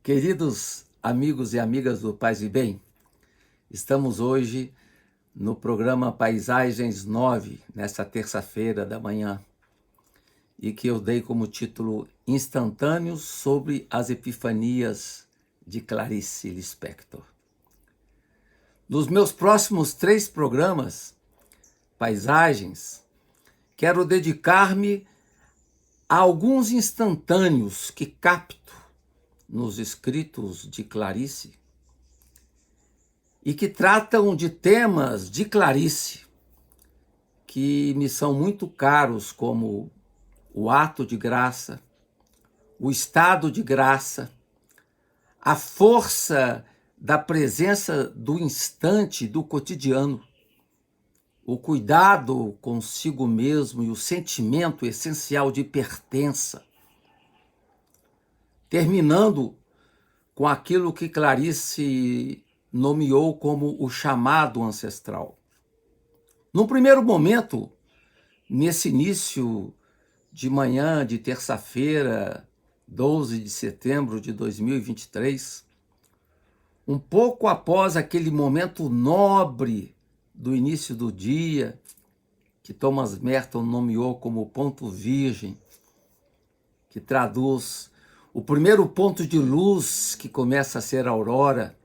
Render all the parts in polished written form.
Queridos amigos e amigas do Paz e Bem, estamos hoje no programa Paisagens 9, nesta terça-feira da manhã, e que eu dei como título Instantâneos sobre as Epifanias de Clarice Lispector. Nos meus próximos 3 programas, Paisagens, quero dedicar-me a alguns instantâneos que capto nos escritos de Clarice e que tratam de temas de Clarice que me são muito caros, como o ato de graça, o estado de graça, a força da presença do instante, do cotidiano, o cuidado consigo mesmo e o sentimento essencial de pertença, terminando com aquilo que Clarice nomeou como o chamado ancestral. Num primeiro momento, nesse início de manhã de terça-feira, 12 de setembro de 2023, um pouco após aquele momento nobre do início do dia, que Thomas Merton nomeou como ponto virgem, que traduz o primeiro ponto de luz que começa a ser a aurora,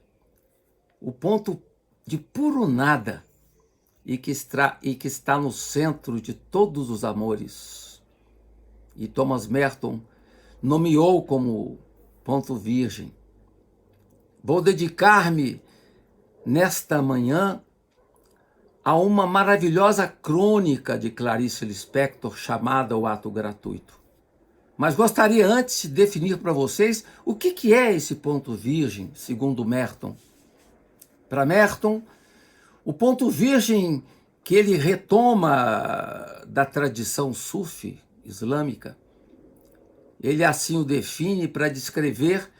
o ponto de puro nada e que está no centro de todos os amores. E Thomas Merton nomeou como ponto virgem. Vou dedicar-me nesta manhã a uma maravilhosa crônica de Clarice Lispector chamada O Ato Gratuito. Mas gostaria antes de definir para vocês o que é esse ponto virgem, segundo Merton. Para Merton, o ponto virgem que ele retoma da tradição sufi islâmica, ele assim o define para descrever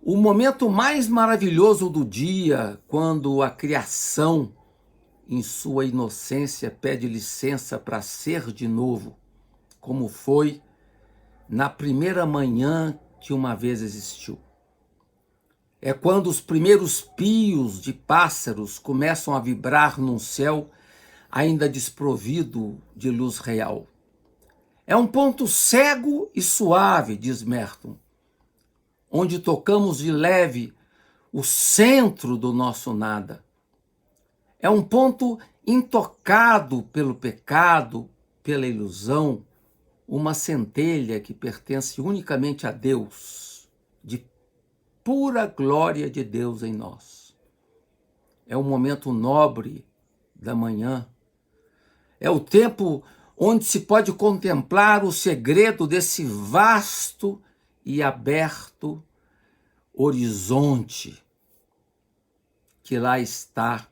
o momento mais maravilhoso do dia, quando a criação, em sua inocência, pede licença para ser de novo, como foi na primeira manhã que uma vez existiu. É quando os primeiros pios de pássaros começam a vibrar num céu ainda desprovido de luz real. É um ponto cego e suave, diz Merton, onde tocamos de leve o centro do nosso nada. É um ponto intocado pelo pecado, pela ilusão, uma centelha que pertence unicamente a Deus, de pura glória de Deus em nós. É um momento nobre da manhã. É o tempo onde se pode contemplar o segredo desse vasto e aberto horizonte que lá está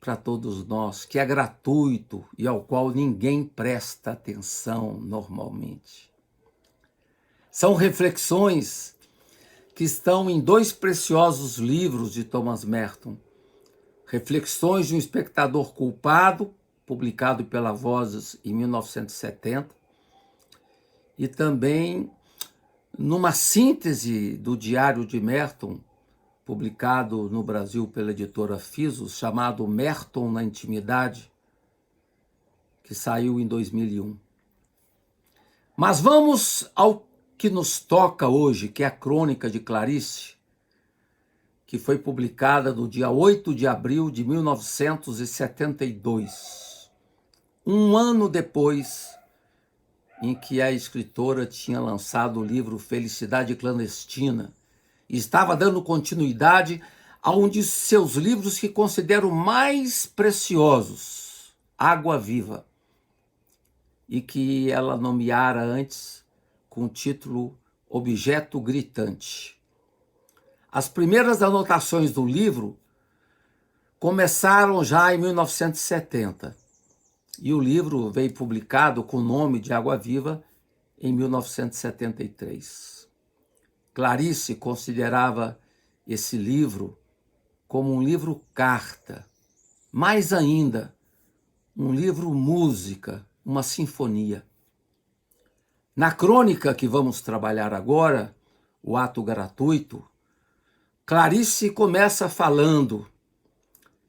para todos nós, que é gratuito e ao qual ninguém presta atenção normalmente. São reflexões que estão em 2 preciosos livros de Thomas Merton. Reflexões de um espectador culpado, publicado pela Vozes em 1970, e também numa síntese do Diário de Merton, publicado no Brasil pela editora Fisos, chamado Merton na Intimidade, que saiu em 2001. Mas vamos ao que nos toca hoje, que é a crônica de Clarice, que foi publicada no dia 8 de abril de 1972, um ano depois em que a escritora tinha lançado o livro Felicidade Clandestina, e estava dando continuidade a um de seus livros que considero mais preciosos, Água Viva, e que ela nomeara antes com o título Objeto Gritante. As primeiras anotações do livro começaram já em 1970, e o livro veio publicado com o nome de Água Viva em 1973. Clarice considerava esse livro como um livro-carta, mais ainda, um livro-música, uma sinfonia. Na crônica que vamos trabalhar agora, O Ato Gratuito, Clarice começa falando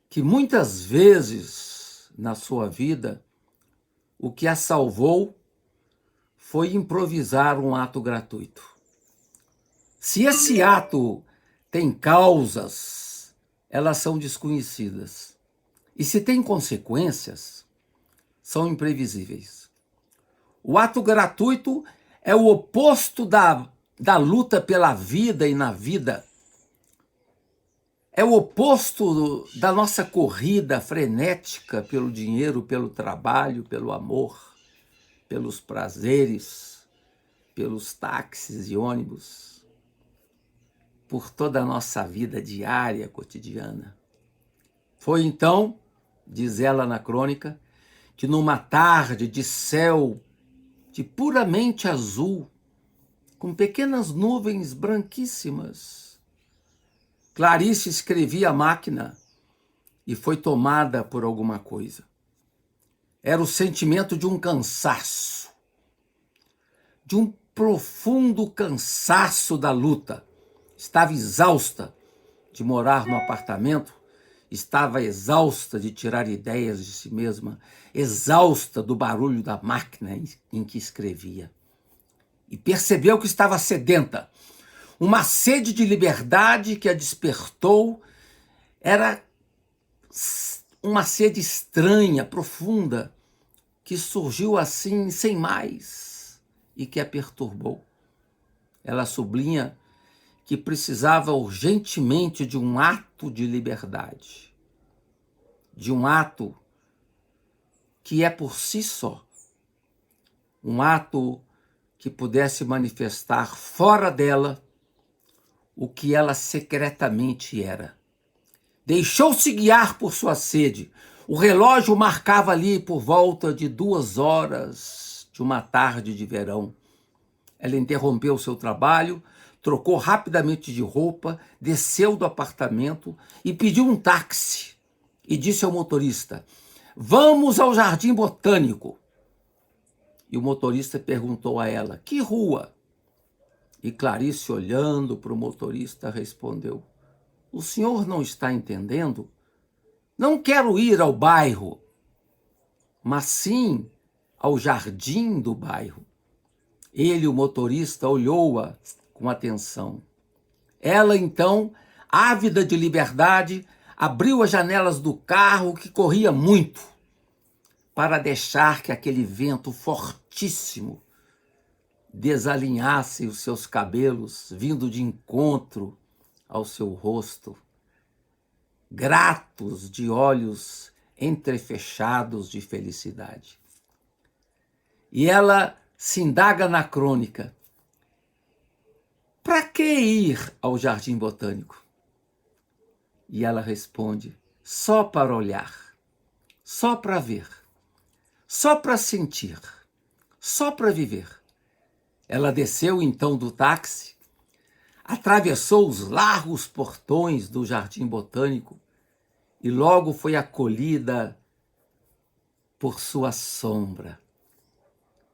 que muitas vezes na sua vida o que a salvou foi improvisar um ato gratuito. Se esse ato tem causas, elas são desconhecidas. E se tem consequências, são imprevisíveis. O ato gratuito é o oposto da luta pela vida e na vida. É o oposto da nossa corrida frenética pelo dinheiro, pelo trabalho, pelo amor, pelos prazeres, pelos táxis e ônibus, por toda a nossa vida diária, cotidiana. Foi então, diz ela na crônica, que numa tarde de céu de puramente azul, com pequenas nuvens branquíssimas, Clarice escrevia a máquina e foi tomada por alguma coisa. Era o sentimento de um cansaço, de um profundo cansaço da luta. Estava exausta de morar no apartamento, estava exausta de tirar ideias de si mesma, exausta do barulho da máquina em que escrevia. E percebeu que estava sedenta. Uma sede de liberdade que a despertou era uma sede estranha, profunda, que surgiu assim, sem mais, e que a perturbou. Ela sublinha que precisava urgentemente de um ato de liberdade, de um ato que é por si só, um ato que pudesse manifestar fora dela o que ela secretamente era. Deixou-se guiar por sua sede. O relógio marcava ali por volta de 2 horas de uma tarde de verão. Ela interrompeu seu trabalho, trocou rapidamente de roupa, desceu do apartamento e pediu um táxi. E disse ao motorista: "Vamos ao Jardim Botânico." E o motorista perguntou a ela: "Que rua?" E Clarice, olhando para o motorista, respondeu: "O senhor não está entendendo? Não quero ir ao bairro, mas sim ao jardim do bairro." Ele, o motorista, olhou-a com atenção. Ela, então, ávida de liberdade, abriu as janelas do carro, que corria muito, para deixar que aquele vento fortíssimo desalinhasse os seus cabelos, vindo de encontro ao seu rosto, gratos de olhos entrefechados de felicidade. E ela se indaga na crônica: para que ir ao Jardim Botânico? E ela responde: só para olhar, só para ver, só para sentir, só para viver. Ela desceu então do táxi, atravessou os largos portões do Jardim Botânico e logo foi acolhida por sua sombra.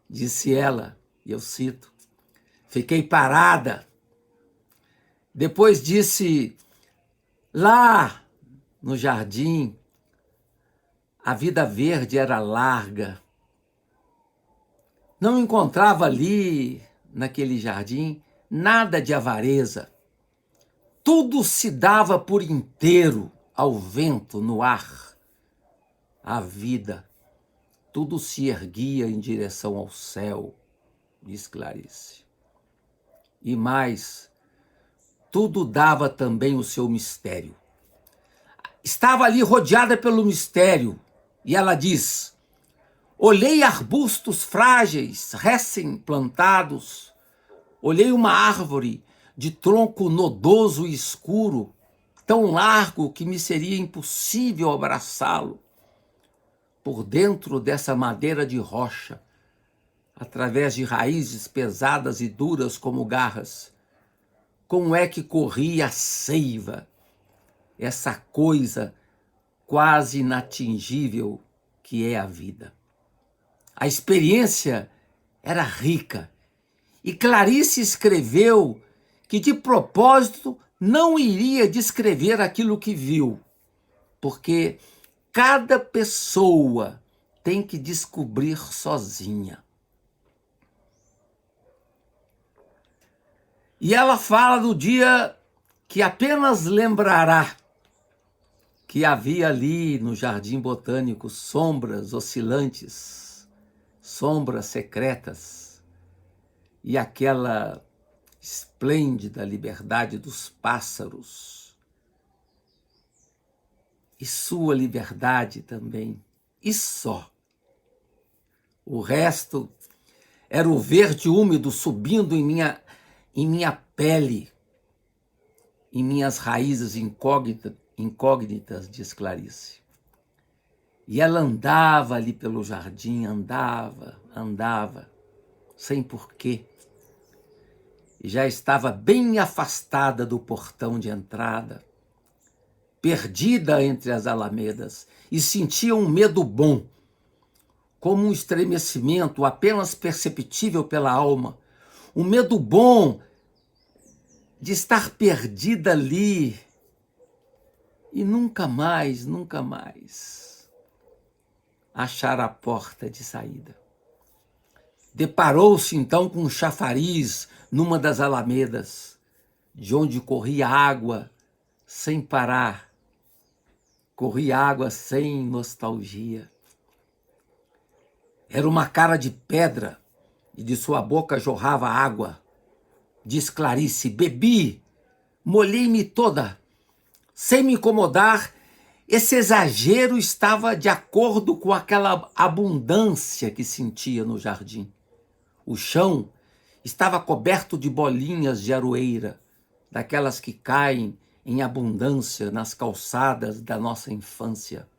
Disse ela, e eu cito: "Fiquei parada." Depois disse: "Lá no jardim, a vida verde era larga. Não encontrava ali, naquele jardim, nada de avareza. Tudo se dava por inteiro ao vento, no ar. A vida, tudo se erguia em direção ao céu", diz Clarice. E mais, tudo dava também o seu mistério. Estava ali rodeada pelo mistério, e ela diz: "Olhei arbustos frágeis, recém-plantados. Olhei uma árvore de tronco nodoso e escuro, tão largo que me seria impossível abraçá-lo. Por dentro dessa madeira de rocha, através de raízes pesadas e duras como garras, como é que corria a seiva, essa coisa quase inatingível que é a vida." A experiência era rica, e Clarice escreveu que, de propósito, não iria descrever aquilo que viu, porque cada pessoa tem que descobrir sozinha. E ela fala do dia que apenas lembrará que havia ali no Jardim Botânico sombras oscilantes, sombras secretas, e aquela esplêndida liberdade dos pássaros, e sua liberdade também, e só. O resto era o verde úmido subindo em minha pele, em minhas raízes incógnitas, diz Clarice. E ela andava ali pelo jardim, andava, sem porquê. E já estava bem afastada do portão de entrada, perdida entre as alamedas, e sentia um medo bom, como um estremecimento apenas perceptível pela alma, um medo bom de estar perdida ali e nunca mais achar a porta de saída. Deparou-se então com um chafariz numa das alamedas, de onde corria água sem parar, corria água sem nostalgia. Era uma cara de pedra e de sua boca jorrava água. Diz Clarice: bebi, molhei-me toda, sem me incomodar. Esse exagero estava de acordo com aquela abundância que sentia no jardim. O chão estava coberto de bolinhas de aroeira, daquelas que caem em abundância nas calçadas da nossa infância,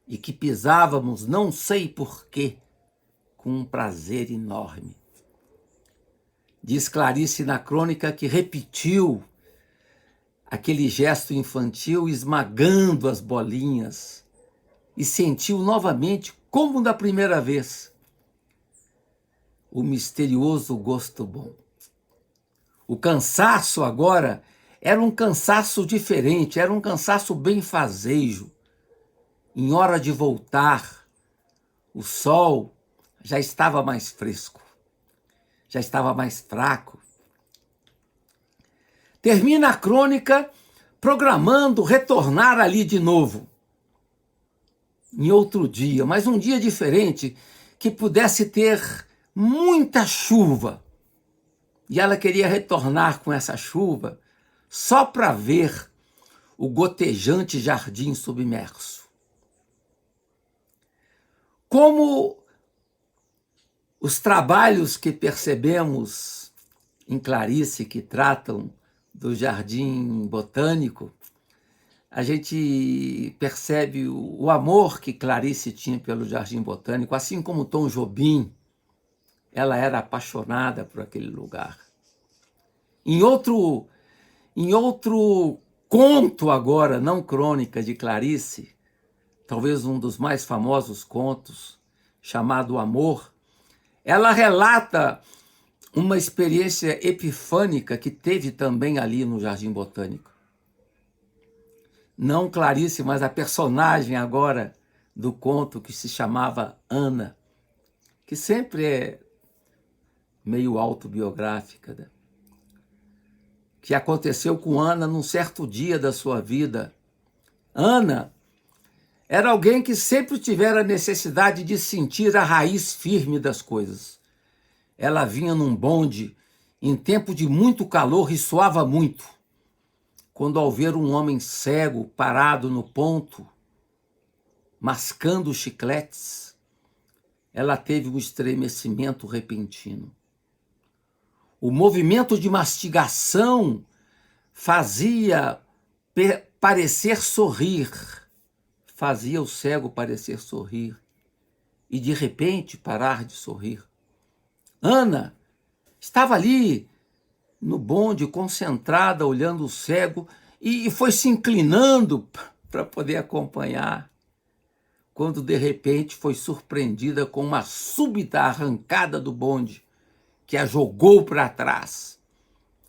e que pisávamos, não sei porquê, com um prazer enorme. Diz Clarice na crônica que repetiu aquele gesto infantil esmagando as bolinhas e sentiu novamente, como da primeira vez, o misterioso gosto bom. O cansaço agora era um cansaço diferente, era um cansaço benfazejo. Em hora de voltar, o sol já estava mais fresco, já estava mais fraco. Termina a crônica programando retornar ali de novo, em outro dia, mas um dia diferente, que pudesse ter muita chuva. E ela queria retornar com essa chuva só para ver o gotejante jardim submerso. Como os trabalhos que percebemos em Clarice, que tratam do Jardim Botânico, a gente percebe o amor que Clarice tinha pelo Jardim Botânico, assim como Tom Jobim, ela era apaixonada por aquele lugar. Em outro conto agora, não crônica, de Clarice, talvez um dos mais famosos contos, chamado Amor, ela relata uma experiência epifânica que teve também ali no Jardim Botânico. Não Clarice, mas a personagem agora do conto, que se chamava Ana, que sempre é meio autobiográfica, né? Que aconteceu com Ana num certo dia da sua vida. Ana era alguém que sempre tivera necessidade de sentir a raiz firme das coisas. Ela vinha num bonde em tempo de muito calor e suava muito, quando ao ver um homem cego parado no ponto, mascando chicletes, ela teve um estremecimento repentino. O movimento de mastigação fazia parecer sorrir, fazia o cego parecer sorrir e, de repente, parar de sorrir. Ana estava ali no bonde, concentrada, olhando o cego, e foi se inclinando para poder acompanhar, quando de repente foi surpreendida com uma súbita arrancada do bonde, que a jogou para trás.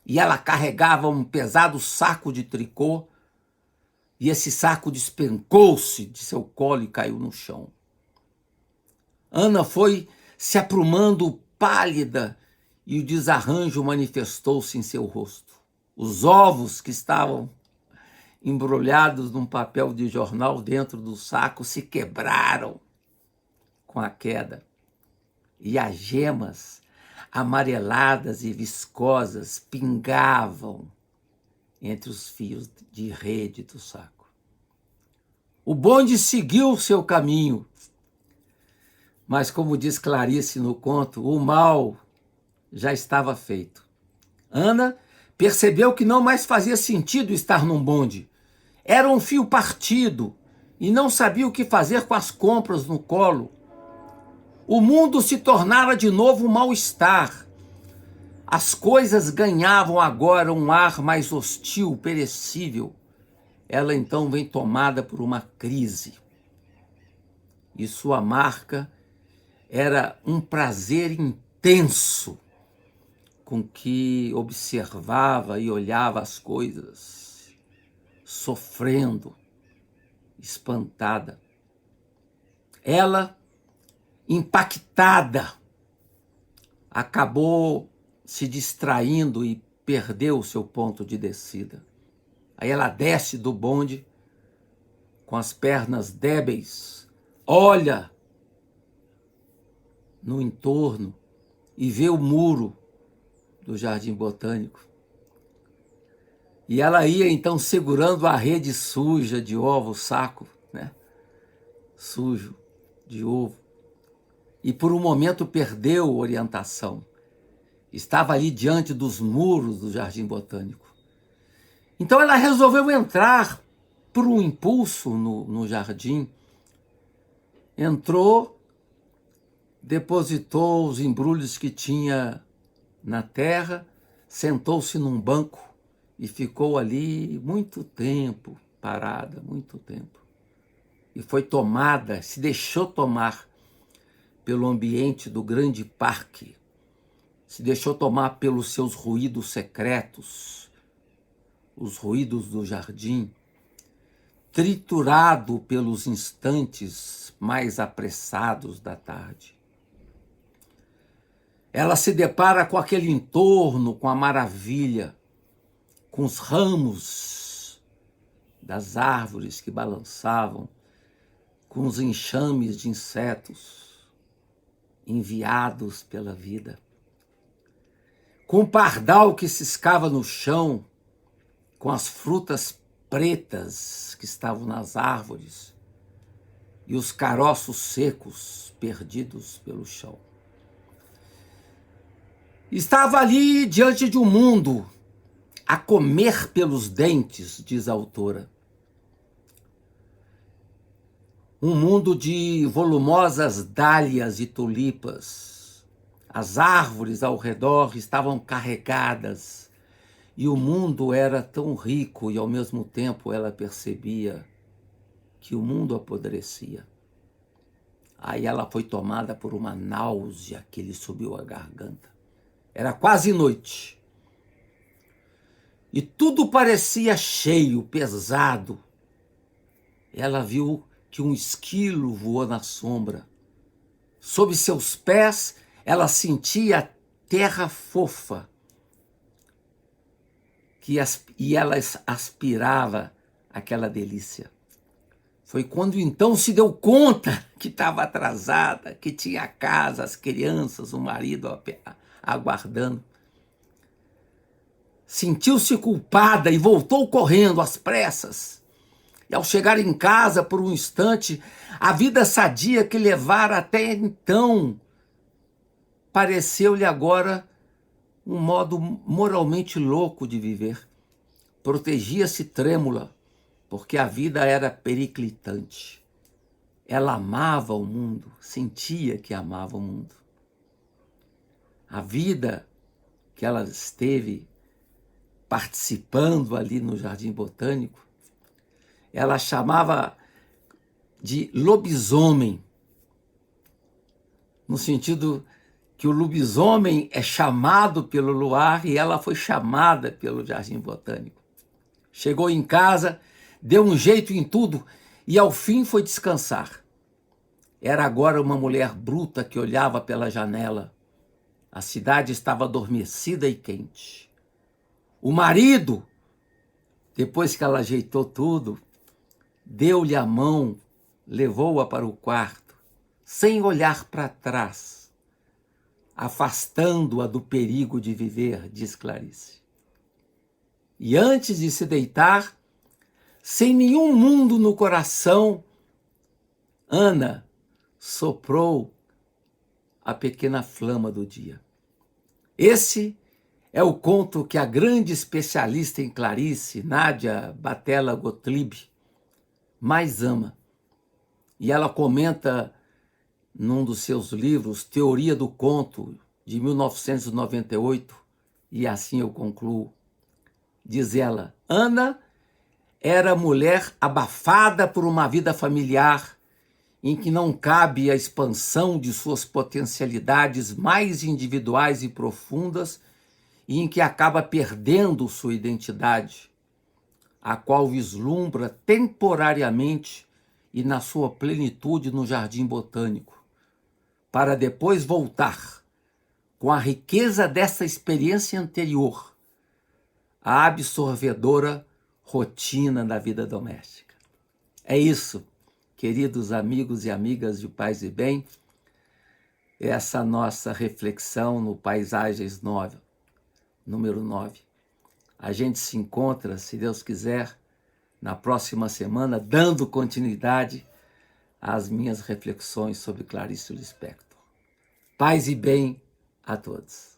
e ela carregava um pesado saco de tricô, e esse saco despencou-se de seu colo e caiu no chão. Ana foi se aprumando pálida e o desarranjo manifestou-se em seu rosto. Os ovos que estavam embrulhados num papel de jornal dentro do saco se quebraram com a queda. E as gemas amareladas e viscosas pingavam entre os fios de rede do saco. O bonde seguiu seu caminho, mas, como diz Clarice no conto, o mal já estava feito. Ana percebeu que não mais fazia sentido estar num bonde. Era um fio partido e não sabia o que fazer com as compras no colo. O mundo se tornara de novo um mal-estar. As coisas ganhavam agora um ar mais hostil, perecível. Ela então vem tomada por uma crise. E sua marca era um prazer intenso com que observava e olhava as coisas, sofrendo, espantada. Ela, impactada, acabou se distraindo e perdeu o seu ponto de descida. Aí ela desce do bonde com as pernas débeis, olha no entorno e vê o muro do Jardim Botânico. E ela ia então segurando a rede suja de ovo, o saco, né? Sujo de ovo. E por um momento perdeu orientação. Estava ali diante dos muros do Jardim Botânico. Então ela resolveu entrar por um impulso no jardim. Entrou, depositou os embrulhos que tinha na terra, sentou-se num banco e ficou ali muito tempo, parada, muito tempo. E foi tomada, se deixou tomar pelo ambiente do grande parque, se deixou tomar pelos seus ruídos secretos, os ruídos do jardim, triturado pelos instantes mais apressados da tarde. Ela se depara com aquele entorno, com a maravilha, com os ramos das árvores que balançavam, com os enxames de insetos enviados pela vida, com o pardal que ciscava no chão, com as frutas pretas que estavam nas árvores e os caroços secos perdidos pelo chão. Estava ali diante de um mundo a comer pelos dentes, diz a autora. Um mundo de volumosas dálias e tulipas. As árvores ao redor estavam carregadas e o mundo era tão rico e ao mesmo tempo ela percebia que o mundo apodrecia. Aí ela foi tomada por uma náusea que lhe subiu a garganta. Era quase noite. E tudo parecia cheio, pesado. Ela viu que um esquilo voou na sombra. Sob seus pés, ela sentia a terra fofa. E ela aspirava aquela delícia. Foi quando então se deu conta que estava atrasada, que tinha a casa, as crianças, o marido aguardando. Sentiu-se culpada e voltou correndo às pressas. E ao chegar em casa, por um instante, a vida sadia que levara até então pareceu-lhe agora um modo moralmente louco de viver. Protegia-se trêmula, porque a vida era periclitante. Ela amava o mundo, sentia que amava o mundo. A vida que ela esteve participando ali no Jardim Botânico, ela chamava de lobisomem, no sentido que o lobisomem é chamado pelo luar e ela foi chamada pelo jardim botânico. Chegou em casa, deu um jeito em tudo e ao fim foi descansar. Era agora uma mulher bruta que olhava pela janela. A cidade estava adormecida e quente. O marido, depois que ela ajeitou tudo, deu-lhe a mão, levou-a para o quarto, sem olhar para trás, afastando-a do perigo de viver, diz Clarice. E antes de se deitar, sem nenhum mundo no coração, Ana soprou a pequena flama do dia. Esse é o conto que a grande especialista em Clarice, Nádia Batella Gottlieb, mais ama. E ela comenta num dos seus livros, Teoria do Conto, de 1998, e assim eu concluo. Diz ela, Ana era mulher abafada por uma vida familiar em que não cabe a expansão de suas potencialidades mais individuais e profundas e em que acaba perdendo sua identidade, a qual vislumbra temporariamente e na sua plenitude no jardim botânico, para depois voltar, com a riqueza dessa experiência anterior, à absorvedora rotina da vida doméstica. É isso, queridos amigos e amigas de Paz e Bem, essa nossa reflexão no Paisagens 9, número 9. A gente se encontra, se Deus quiser, na próxima semana, dando continuidade às minhas reflexões sobre Clarice Lispector. Paz e bem a todos.